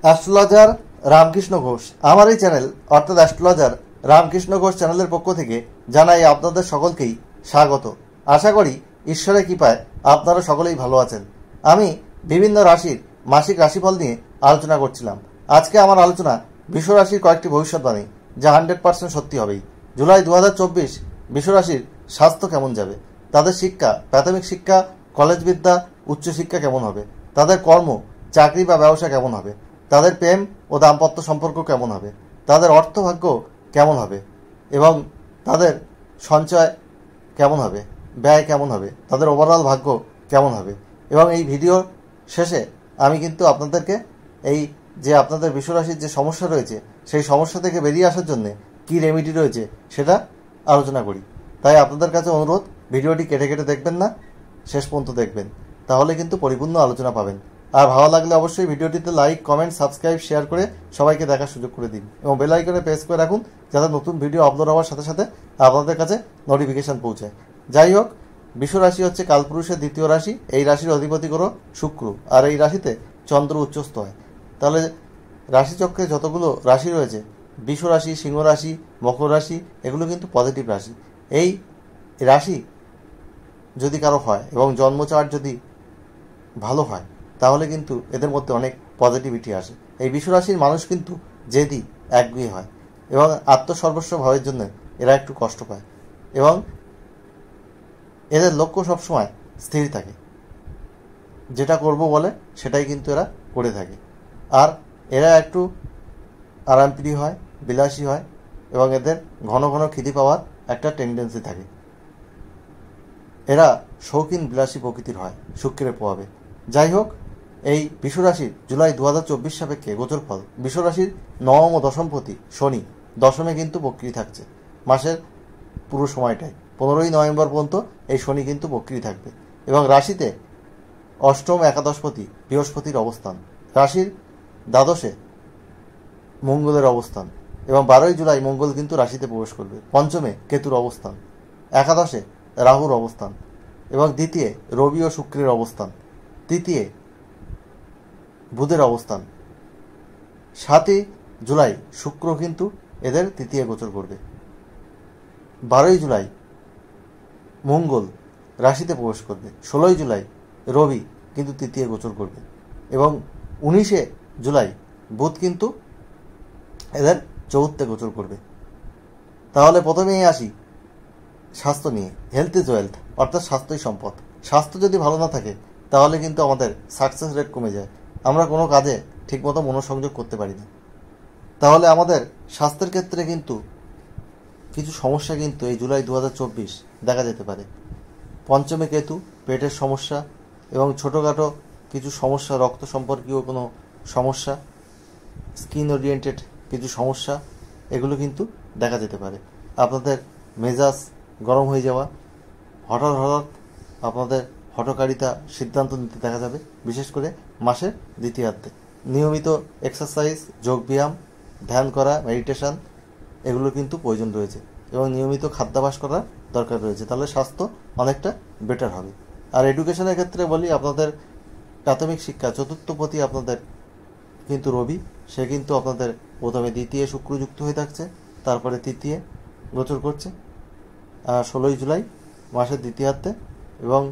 Astrologer Ramakrishna Ghosh. আমার এই channel অর্থাৎ অ্যাস্ট্রোলজার রামকৃষ্ণ ঘোষ চ্যানেলের পক্ষ থেকে জানাই আপনাদের সকলকেই স্বাগত। আশা করি ঈশ্বরের কৃপায় আপনারা সকলেই ভালো আছেন। আমি বিভিন্ন রাশির মাসিক রাশিফল নিয়ে আলোচনা করছিলাম। আজকে আমার আলোচনা বিশ্বরাশির কয়েকটি ভবিষ্যৎবাণী, যা 100% সত্যি হবেই। জুলাই 2024 বিশ্বরাশির স্বাস্থ্য কেমন যাবে, তাদের শিক্ষা, প্রাথমিক শিক্ষা, কলেজ বিদ্যা, উচ্চশিক্ষা কেমন হবে, তাদের কর্ম, চাকরি বা ব্যবসা কেমন হবে, তাদের প্রেম ও দাম্পত্য সম্পর্ক কেমন হবে, তাদের অর্থভাগ্য কেমন হবে এবং তাদের সঞ্চয় কেমন হবে, ব্যয় কেমন হবে, তাদের ওভারঅল ভাগ্য কেমন হবে। এবং এই ভিডিওর শেষে আমি কিন্তু আপনাদেরকে এই যে আপনাদের বিশ্বরাশির যে সমস্যা রয়েছে সেই সমস্যা থেকে বেরিয়ে আসার জন্য কী রেমেডি রয়েছে সেটা আলোচনা করি। তাই আপনাদের কাছে অনুরোধ, ভিডিওটি কেটে কেটে দেখবেন না, শেষ পর্যন্ত দেখবেন, তাহলে কিন্তু পরিপূর্ণ আলোচনা পাবেন। আর ভালো লাগলে অবশ্যই ভিডিওটিতে লাইক, কমেন্ট, সাবস্ক্রাইব, শেয়ার করে সবাইকে দেখার সুযোগ করে দিন এবং বেল আইকনে প্রেস করে রাখুন, যাতে নতুন ভিডিও আপলোড হওয়ার সাথে সাথে আপনাদের কাছে নোটিফিকেশান পৌঁছায়। যাই হোক, বিশ্বরাশি হচ্ছে কালপুরুষের দ্বিতীয় রাশি। এই রাশির অধিপতি গ্রহ শুক্র, আর এই রাশিতে চন্দ্র উচ্চস্থ হয়। তাহলে রাশিচক্রে যতগুলো রাশি রয়েছে, বিশ্বরাশি, সিংহ রাশি, মকর রাশি, এগুলো কিন্তু পজিটিভ রাশি। এই রাশি যদি কারো হয় এবং জন্মচার্ট যদি ভালো হয়, তাহলে কিন্তু এদের মধ্যে অনেক পজিটিভিটি আসে। এই বিশ্বরাশির মানুষ কিন্তু জেদি, একগুঁয়ে হয় এবং আত্মসর্বস্ব ভাবের জন্য এরা একটু কষ্ট পায় এবং এদের লক্ষ্য সবসময় স্থির থাকে। যেটা করব বলে সেটাই কিন্তু এরা করে থাকে। আর এরা একটু আরামপ্রিয় হয়, বিলাসী হয় এবং এদের ঘন ঘন খিদে পাওয়ার একটা টেন্ডেন্সি থাকে। এরা শৌখিন বিলাসী প্রকৃতির হয় শুক্রের প্রভাবে। যাই হোক, এই বিশ্বরাশির জুলাই 2024 সাপেক্ষে গোচর ফল। বিশ্বরাশির নবম ও দশমপতি শনি দশমে কিন্তু বক্রী থাকছে মাসের পুরো সময়টাই। 15ই নভেম্বর পর্যন্ত এই শনি কিন্তু বক্রী থাকবে এবং রাশিতে অষ্টম একাদশপতি বৃহস্পতির অবস্থান, রাশির দ্বাদশে মঙ্গলের অবস্থান এবং 12ই জুলাই মঙ্গল কিন্তু রাশিতে প্রবেশ করবে। পঞ্চমে কেতুর অবস্থান, একাদশে রাহুর অবস্থান এবং দ্বিতীয় রবি ও শুক্রের অবস্থান, তৃতীয় বুধের অবস্থান। 7ই জুলাই শুক্র কিন্তু এদের তৃতীয় গোচর করবে। 12ই জুলাই মঙ্গল রাশিতে প্রবেশ করবে। 16ই জুলাই রবি কিন্তু তৃতীয় গোচর করবে এবং 19শে জুলাই বুধ কিন্তু এদের চতুর্থে গোচর করবে। তাহলে প্রথমেই আসি স্বাস্থ্য নিয়ে। হেলথ ইজ ওয়েলথ, অর্থাৎ স্বাস্থ্যই সম্পদ। স্বাস্থ্য যদি ভালো না থাকে তাহলে কিন্তু আমাদের সাকসেস রেট কমে যায়, আমরা কোনো কাজে ঠিকমতো মনোসংযোগ করতে পারি না। তাহলে আমাদের স্বাস্থ্যের ক্ষেত্রে কিন্তু কিছু সমস্যা কিন্তু এই জুলাই 2024 দেখা যেতে পারে। পঞ্চমে কেতু, পেটের সমস্যা এবং ছোটোখাটো কিছু সমস্যা, রক্ত সম্পর্কীয় কোনো সমস্যা, স্কিন ওরিয়েন্টেড কিছু সমস্যা, এগুলো কিন্তু দেখা যেতে পারে। আপনাদের মেজাজ গরম হয়ে যাওয়া, হঠাৎ হঠাৎ আপনাদের হঠকারিতা সিদ্ধান্ত নিতে দেখা যাবে, বিশেষ করে মাসের দ্বিতীয়ার্ধে। নিয়মিত এক্সারসাইজ, যোগব্যায়াম, ধ্যান করা, মেডিটেশন, এগুলো কিন্তু প্রয়োজন রয়েছে এবং নিয়মিত খাদ্যাভ্যাস করার দরকার রয়েছে। তাহলে স্বাস্থ্য অনেকটা বেটার হবে। আর এডুকেশনের ক্ষেত্রে বলি, আপনাদের প্রাথমিক শিক্ষা চতুর্থপতি আপনাদের কিন্তু রবি, সে কিন্তু আপনাদের প্রথমে দ্বিতীয় শুক্রযুক্ত হয়ে থাকছে, তারপরে তৃতীয় গোচর করছে 16ই জুলাই মাসের দ্বিতীয়ার্ধে এবং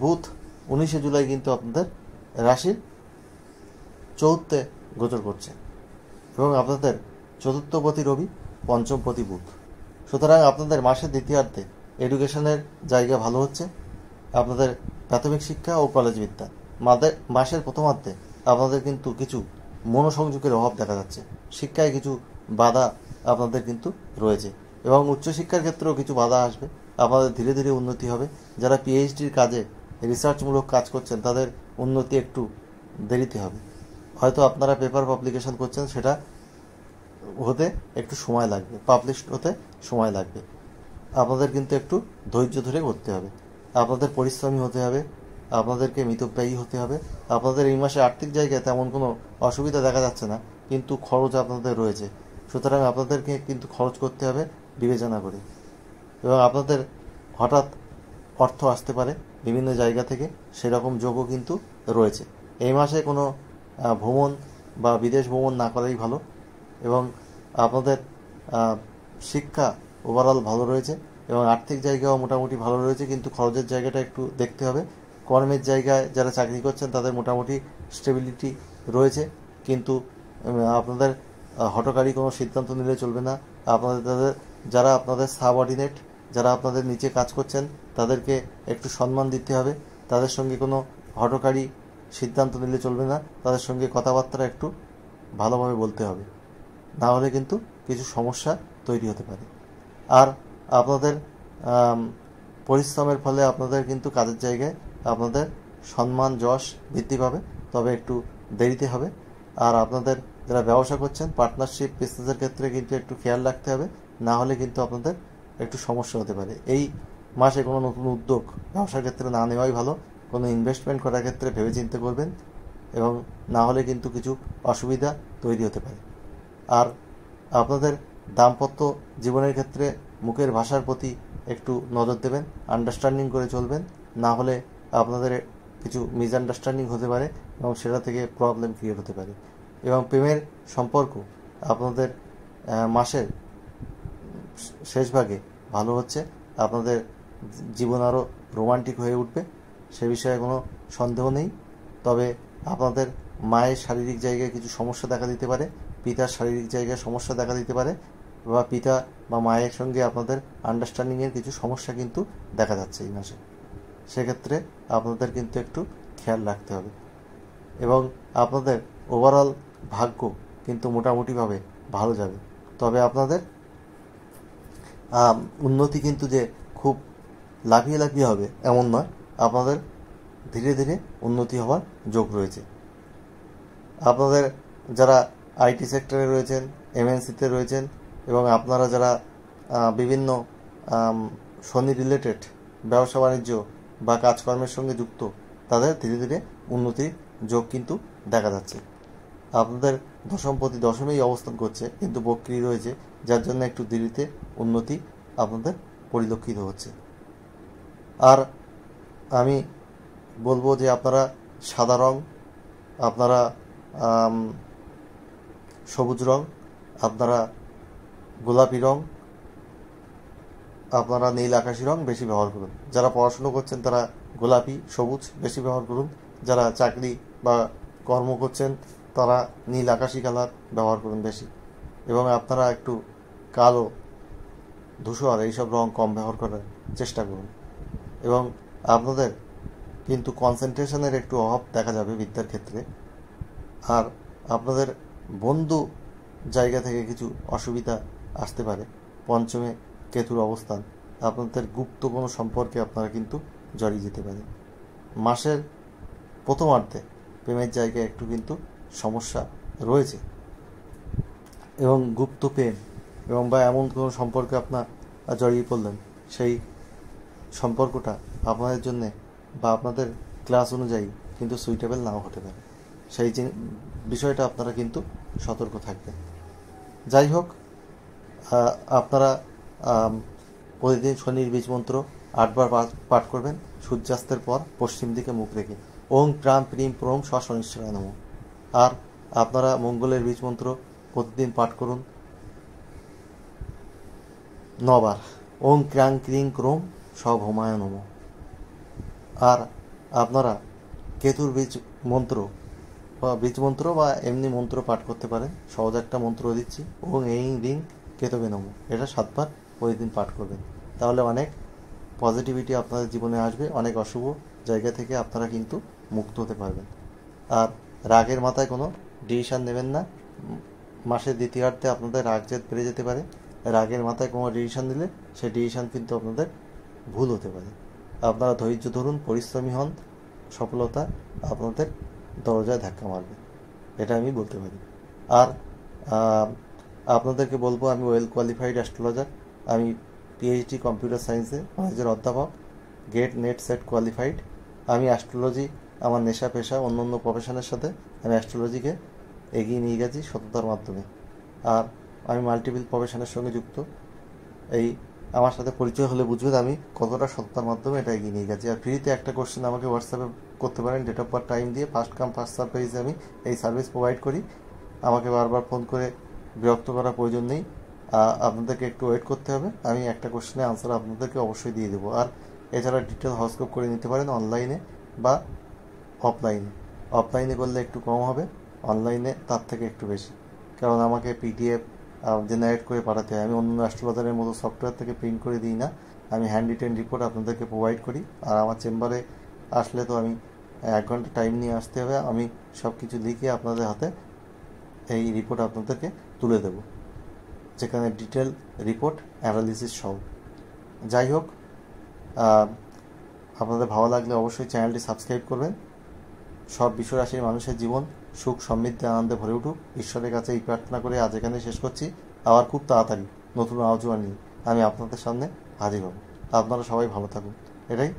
বুধ 19শে জুলাই কিন্তু আপনাদের রাশির চতুর্থে গোচর করছে এবং আপনাদের চতুর্থপতি রবি, পঞ্চমপতি বুধ। সুতরাং আপনাদের মাসের দ্বিতীয়ার্ধে এডুকেশনের জায়গা ভালো হচ্ছে। আপনাদের প্রাথমিক শিক্ষা ও কলেজ বিদ্যা। মাসের প্রথমার্ধে আপনাদের কিন্তু কিছু মনোসংযোগের অভাব দেখা যাচ্ছে, শিক্ষায় কিছু বাধা আপনাদের কিন্তু রয়েছে এবং উচ্চশিক্ষার ক্ষেত্রেও কিছু বাধা আসবে। আপনাদের ধীরে ধীরে উন্নতি হবে। যারা পিএইচডির কাজে, রিসার্চমূলক কাজ করছেন, তাদের উন্নতি একটু দেরিতে হবে। হয়তো আপনারা পেপার পাবলিকেশন করছেন, সেটা হতে একটু সময় লাগবে, পাবলিশ হতে সময় লাগবে। আপনাদের কিন্তু একটু ধৈর্য ধরে করতে হবে, আপনাদের পরিশ্রমী হতে হবে, আপনাদেরকে মিতব্যয়ী হতে হবে। আপনাদের এই মাসে আর্থিক জায়গায় তেমন কোনো অসুবিধা দেখা যাচ্ছে না, কিন্তু খরচ আপনাদের রয়েছে। সুতরাং আপনাদেরকে কিন্তু খরচ করতে হবে বিবেচনা করে এবং আপনাদের হঠাৎ অর্থ আসতে পারে বিভিন্ন জায়গা থেকে, সেরকম যোগও কিন্তু রয়েছে। এই মাসে কোনো ভ্রমণ বা বিদেশ ভ্রমণ না করাই ভালো। এবং আপনাদের শিক্ষা ওভারঅল ভালো রয়েছে এবং আর্থিক জায়গাও মোটামুটি ভালো রয়েছে, কিন্তু খরচের জায়গাটা একটু দেখতে হবে। কর্মের জায়গায় যারা চাকরি করছেন তাদের মোটামুটি স্টেবিলিটি রয়েছে, কিন্তু আপনাদের হঠকারী কোনো সিদ্ধান্ত নিলে চলবে না। আপনাদের যারা আপনাদের সাবঅর্ডিনেট, যারা আপনাদের নিচে কাজ করছেন, তাদেরকে একটু সম্মান দিতে হবে। তাদের সঙ্গে কোনো হঠকারী সিদ্ধান্ত নিলে চলবে না। তাদের সঙ্গে কথাবার্তা একটু ভালোভাবে বলতে হবে, না হলে কিন্তু কিছু সমস্যা তৈরি হতে পারে। আর আপনাদের পরিশ্রমের ফলে আপনাদের কিন্তু কাজের জায়গায় আপনাদের সম্মান যশ বৃদ্ধি পাবে, তবে একটু দেরিতে হবে। আর আপনাদের যারা ব্যবসা করছেন, পার্টনারশিপ বিজনেসের ক্ষেত্রে কিন্তু একটু খেয়াল রাখতে হবে, না হলে কিন্তু আপনাদের একটু সমস্যা হতে পারে। এই মাসে কোনো নতুন উদ্যোগ ব্যবসার ক্ষেত্রে না নেওয়াই ভালো। কোনো ইনভেস্টমেন্ট করার ক্ষেত্রে ভেবেচিন্তে করবেন, এবং না হলে কিন্তু কিছু অসুবিধা তৈরি হতে পারে। আর আপনাদের দাম্পত্য জীবনের ক্ষেত্রে মুখের ভাষার প্রতি একটু নজর দেবেন, আন্ডারস্ট্যান্ডিং করে চলবেন, না হলে আপনাদের কিছু মিসআন্ডারস্ট্যান্ডিং হতে পারে এবং সেটা থেকে প্রবলেম ক্রিয়েট হতে পারে। এবং প্রেমের সম্পর্ক আপনাদের মাসের শেষ ভাগে ভালো হচ্ছে, আপনাদের জীবন আরও রোমান্টিক হয়ে উঠবে, সে বিষয়ে কোনো সন্দেহ নেই। তবে আপনাদের মায়ের শারীরিক জায়গায় কিছু সমস্যা দেখা দিতে পারে, পিতার শারীরিক জায়গায় সমস্যা দেখা দিতে পারে, বা পিতা বা মায়ের সঙ্গে আপনাদের আন্ডারস্ট্যান্ডিংয়ের কিছু সমস্যা কিন্তু দেখা যাচ্ছে এই মাসে। সেক্ষেত্রে আপনাদের কিন্তু একটু খেয়াল রাখতে হবে। এবং আপনাদের ওভারঅল ভাগ্য কিন্তু মোটামুটিভাবে ভালো যাবে। তবে আপনাদের উন্নতি কিন্তু যে খুব লাফিয়ে লাফিয়ে হবে এমন নয়, আপনাদের ধীরে ধীরে উন্নতি হওয়ার যোগ রয়েছে। আপনাদের যারা আইটি সেক্টরে রয়েছেন, এমএনসিতে রয়েছেন, এবং আপনারা যারা বিভিন্ন শনি রিলেটেড ব্যবসা বাণিজ্য বা কাজকর্মের সঙ্গে যুক্ত, তাদের ধীরে ধীরে উন্নতির যোগ কিন্তু দেখা যাচ্ছে। আপনাদের দশমপতি দশমেই অবস্থান করছে, কিন্তু বক্রী রয়েছে, যার জন্য একটু দেরিতে উন্নতি আপনাদের পরিলক্ষিত হচ্ছে। আর আমি বলবো যে আপনারা সাদা রং, আপনারা সবুজ রং, আপনারা গোলাপি রং, আপনারা নীল আকাশি রং বেশি ব্যবহার করুন। যারা পড়াশুনো করছেন তারা গোলাপি সবুজ বেশি ব্যবহার করুন। যারা চাকরি বা কর্ম করছেন তারা নীল আকাশি কালার ব্যবহার করুন বেশি। এবং আপনারা একটু কালো, ধূসর এইসব রং কম ব্যবহার করার চেষ্টা করুন। এবং আপনাদের কিন্তু কনসেন্ট্রেশনের একটু অভাব দেখা যাবে বিদ্যার ক্ষেত্রে। আর আপনাদের বন্ধু জায়গা থেকে কিছু অসুবিধা আসতে পারে। পঞ্চমে কেতুর অবস্থান, আপনাদের গুপ্ত কোনো সম্পর্কে আপনারা কিন্তু জড়িয়ে যেতে পারেন। মাসের প্রথমার্ধে প্রেমের জায়গায় একটু কিন্তু সমস্যা রয়েছে, এবং গুপ্ত প্রেম এবং বা এমন কোনো সম্পর্কে আপনার জড়িয়ে পড়লেন, সেই সম্পর্কটা আপনাদের জন্যে বা আপনাদের ক্লাস অনুযায়ী কিন্তু সুইটেবল নাও হতে পারে। সেই বিষয়টা আপনারা কিন্তু সতর্ক থাকবেন। যাই হোক, আপনারা প্রতিদিন শনির বীজ মন্ত্র 8 বার পাঠ করবেন সূর্যাস্তের পর পশ্চিম দিকে মুখ রেখে। ওং প্রাম প্রিম প্রোম শনিশ্চরায় নমঃ। আর আপনারা মঙ্গলের বীজ মন্ত্র প্রতিদিন পাঠ করুন 9 বার। ওং ক্রাং ক্রিং ক্রোম স্বভৌমায় নমঃ। আর আপনারা কেতুর বীজ মন্ত্র বা এমনি মন্ত্র পাঠ করতে পারেন। সহজ একটা মন্ত্র দিচ্ছি, ওং এইং রিং কেতবে নমঃ। এটা 7 বার প্রতিদিন পাঠ করবেন। তাহলে অনেক পজিটিভিটি আপনাদের জীবনে আসবে, অনেক অশুভ জায়গা থেকে আপনারা কিন্তু মুক্ত হতে পারবেন। আর রাগের মাথায় কোনো ডিসিশান নেবেন না। মাসের দ্বিতীয়ার্ধে আপনাদের রাগ জেদ বেড়ে যেতে পারে। রাগের মাথায় কোনো ডিসিশান নিলে সেই ডিসিশান কিন্তু আপনাদের ভুল হতে পারে। আপনারা ধৈর্য ধরুন, পরিশ্রমী হন, সফলতা আপনাদের দরজায় ধাক্কা মারবে, এটা আমি বলতে পারি। আর আপনাদেরকে বলবো, আমি ওয়েল কোয়ালিফাইড অ্যাস্ট্রোলজার। আমি পিএইচডি কম্পিউটার সায়েন্সে কলেজের অধ্যাপক, গেট নেট সেট কোয়ালিফাইড। আমি অ্যাস্ট্রোলজি আমার নেশা পেশা, অন্য অন্য প্রফেশনের সাথে আমি অ্যাস্ট্রোলজিকে এগিয়ে নিয়ে গেছি সততার মাধ্যমে। আর আমি মাল্টিপল প্রফেশনের সঙ্গে যুক্ত। এই আমার সাথে পরিচয় হলে বুঝবেন আমি কতটা সততার মাধ্যমে এটা এগিয়ে নিয়ে গেছি। আর ফ্রিতে একটা কোশ্চেন আমাকে হোয়াটসঅ্যাপে করতে পারেন, ডেট অফ বার্থ টাইম দিয়ে, ফার্স্ট কাম ফার্স্ট সার্ভ বেসিসে আমি এই সার্ভিস প্রোভাইড করি। আমাকে বারবার ফোন করে বিরক্ত করার প্রয়োজন নেই, আপনাদেরকে একটু ওয়েট করতে হবে। আমি একটা কোশ্চেনের আনসার আপনাদেরকে অবশ্যই দিয়ে দেবো। আর এছাড়া ডিটেল হরস্কোপ করে নিতে পারেন অনলাইনে বা অফলাইনে। অফলাইনে করলে একটু কম হবে, অনলাইনে তার থেকে একটু বেশি, কারণ আমাকে পিডিএফ জেনারেট করে পাঠাতে হয়। আমি অন্য অ্যাস্ট্রোলজারের মতো সফটওয়্যার থেকে প্রিন্ট করে দিই না, আমি হ্যান্ড রিটেন রিপোর্ট আপনাদেরকে প্রোভাইড করি। আর আমার চেম্বারে আসলে তো আমি 1 ঘন্টা টাইম নিয়ে আসতে হবে, আমি সব কিছু লিখে আপনাদের হাতে এই রিপোর্ট আপনাদেরকে তুলে দেব, যেখানে ডিটেল রিপোর্ট অ্যানালিসিস সব। যাই হোক, আপনাদের ভালো লাগলে অবশ্যই চ্যানেলটি সাবস্ক্রাইব করবেন। সব বিশ্বরাশির মানুষের জীবন সুখ সমৃদ্ধি আনন্দে ভরে উঠুক, ঈশ্বরের কাছে এই প্রার্থনা করে আজ এখানে শেষ করছি। আবার খুব তাড়াতাড়ি নতুন আলোচনা নিয়ে আমি আপনাদের সামনে হাজির হব। আপনারা সবাই ভালো থাকুন, এটাই